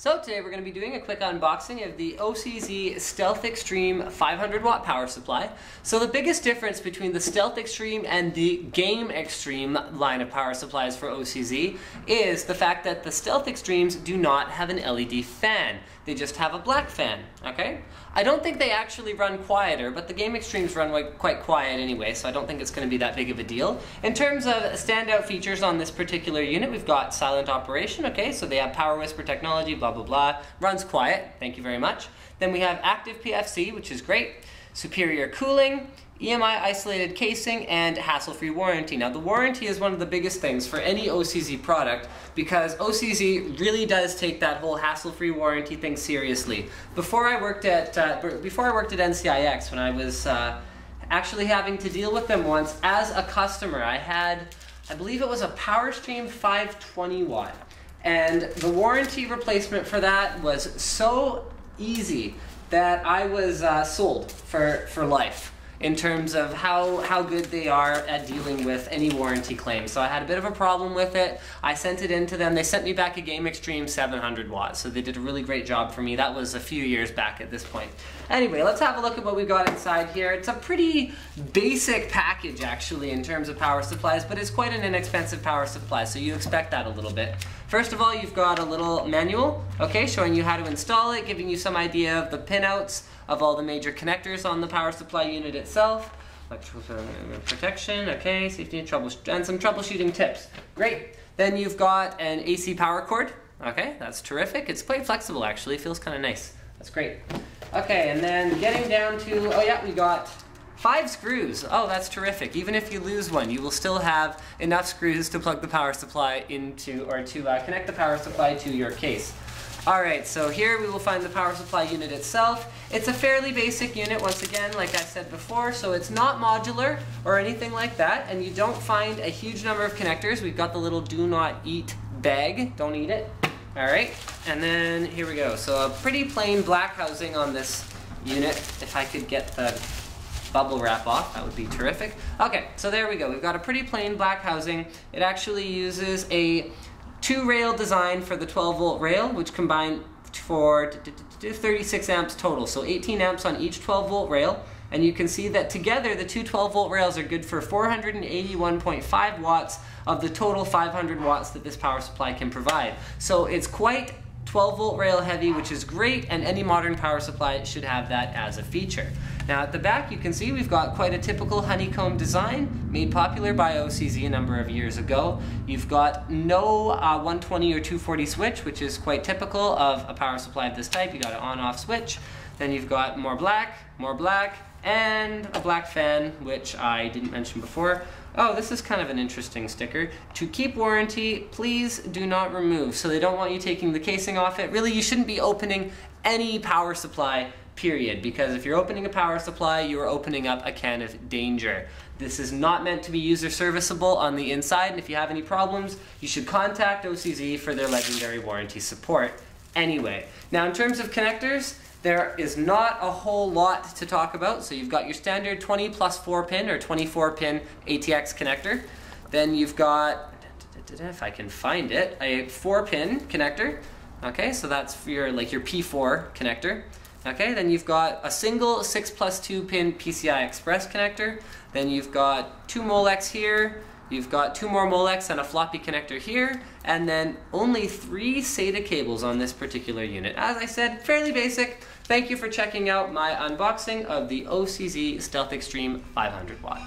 So today we're going to be doing a quick unboxing of the OCZ StealthXStream 500W power supply. So the biggest difference between the StealthXStream and the GameXtreme line of power supplies for OCZ is the fact that the StealthXstreams do not have an LED fan. They just have a black fan, okay? I don't think they actually run quieter, but the GameXtremes run quite quiet anyway, so I don't think it's going to be that big of a deal. In terms of standout features on this particular unit, we've got silent operation, okay? So they have power whisper technology, blah, blah, blah. Runs quiet, thank you very much. Then we have active PFC, which is great. Superior cooling, EMI isolated casing, and hassle-free warranty. Now the warranty is one of the biggest things for any OCZ product because OCZ really does take that whole hassle-free warranty thing seriously. Before I worked at NCIX, when I was actually having to deal with them once as a customer, I had, I believe it was a PowerStream 520W, and the warranty replacement for that was so easy that I was sold for life in terms of how good they are at dealing with any warranty claims. So I had a bit of a problem with it. I sent it in to them. They sent me back a GameXtreme 700W, so they did a really great job for me. That was a few years back at this point. Anyway, let's have a look at what we got inside here. It's a pretty basic package actually in terms of power supplies, but it's quite an inexpensive power supply, so you expect that a little bit. First of all, you've got a little manual, okay, showing you how to install it, giving you some idea of the pinouts of all the major connectors on the power supply unit itself. Electrical protection, okay, safety and some troubleshooting tips. Great. Then you've got an AC power cord. Okay, that's terrific. It's quite flexible actually. It feels kind of nice. That's great. Okay, and then getting down to, oh yeah, we got 5 screws. Oh, that's terrific. Even if you lose one, you will still have enough screws to plug the power supply into, or to connect the power supply to your case. Alright, so here we will find the power supply unit itself. It's a fairly basic unit, once again, like I said before, so it's not modular or anything like that, and you don't find a huge number of connectors. We've got the little do not eat bag, don't eat it. Alright, and then here we go. So a pretty plain black housing on this unit. If I could get the bubble wrap off, that would be terrific. Okay, so there we go. We've got a pretty plain black housing. It actually uses a 2-rail design for the 12-volt rail, which combine for 36 amps total, so 18 amps on each 12-volt rail. And you can see that together the two 12-volt rails are good for 481.5 watts of the total 500 watts that this power supply can provide. So it's quite 12-volt rail heavy, which is great, and any modern power supply should have that as a feature. Now at the back you can see we've got quite a typical honeycomb design made popular by OCZ a number of years ago. You've got no 120 or 240 switch, which is quite typical of a power supply of this type. You got an on-off switch. Then you've got more black, and a black fan, which I didn't mention before. Oh, this is kind of an interesting sticker. To keep warranty, please do not remove. So they don't want you taking the casing off it. Really, you shouldn't be opening any power supply, period, because if you're opening a power supply, you are opening up a can of danger. This is not meant to be user serviceable on the inside, and if you have any problems, you should contact OCZ for their legendary warranty support. Anyway, now in terms of connectors, there is not a whole lot to talk about. So you've got your standard 20 plus 4 pin or 24 pin ATX connector. Then you've got, if I can find it, a 4 pin connector. Okay, so that's for your, like your P4 connector. Okay, then you've got a single 6 plus 2 pin PCI Express connector. Then you've got 2 Molex here. You've got 2 more Molex and a floppy connector here, and then only 3 SATA cables on this particular unit. As I said, fairly basic. Thank you for checking out my unboxing of the OCZ StealthXStream 500W.